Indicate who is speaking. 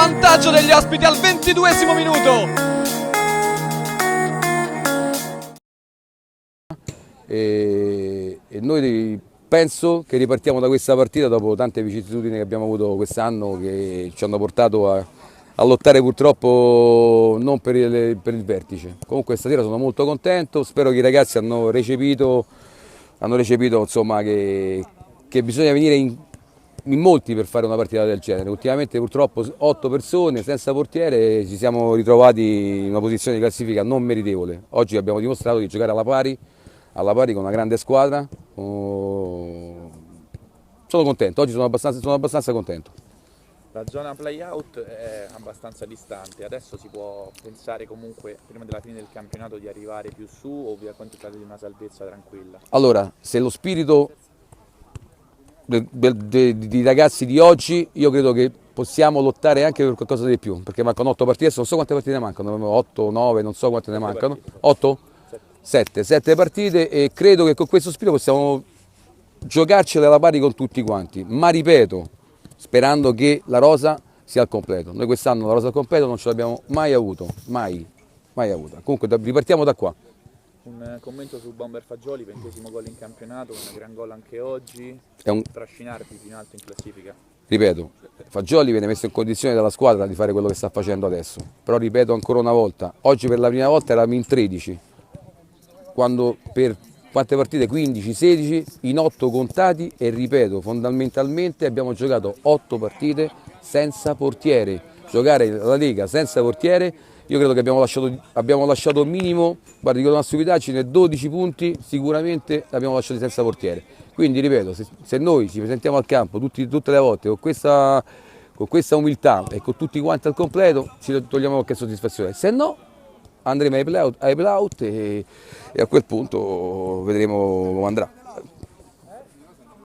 Speaker 1: vantaggio degli ospiti al 22esimo minuto.
Speaker 2: E noi penso che ripartiamo da questa partita dopo tante vicissitudini che abbiamo avuto quest'anno, che ci hanno portato a lottare purtroppo non per il vertice. Comunque stasera sono molto contento, spero che i ragazzi hanno recepito insomma, che bisogna venire in molti per fare una partita del genere. Ultimamente purtroppo 8 persone senza portiere, ci siamo ritrovati in una posizione di classifica non meritevole. Oggi abbiamo dimostrato di giocare alla pari con una grande squadra. Sono contento, oggi sono abbastanza contento.
Speaker 3: La zona play-out è abbastanza distante, adesso si può pensare comunque prima della fine del campionato di arrivare più su o vi accontentate di una salvezza tranquilla?
Speaker 2: Allora, se lo spirito di ragazzi di oggi, io credo che possiamo lottare anche per qualcosa di più, perché mancano 8 partite, adesso non so quante partite mancano, 8, 9, non so quante ne mancano, 8? 7 partite, e credo che con questo spirito possiamo giocarcela alla pari con tutti quanti, ma ripeto, sperando che la rosa sia al completo. Noi quest'anno la rosa al completo non ce l'abbiamo mai avuto, mai avuta. Comunque ripartiamo da qua.
Speaker 3: Un commento su Bomber Fagioli, 20° gol in campionato, un gran gol anche oggi, trascinarvi più in alto in classifica.
Speaker 2: Ripeto, Fagioli viene messo in condizione dalla squadra di fare quello che sta facendo adesso, però ripeto ancora una volta, oggi per la prima volta eravamo in 13, quando per quante partite? 15, 16, in 8 contati, e ripeto, fondamentalmente abbiamo giocato 8 partite senza portiere. Giocare la Lega senza portiere, io credo che abbiamo lasciato minimo, guardi, con una stupidaggine, 12 punti sicuramente l'abbiamo lasciati senza portiere. Quindi ripeto, se noi ci presentiamo al campo tutte le volte con questa umiltà e con tutti quanti al completo, ci togliamo qualche soddisfazione. Se no, andremo ai play-out e a quel punto vedremo come andrà.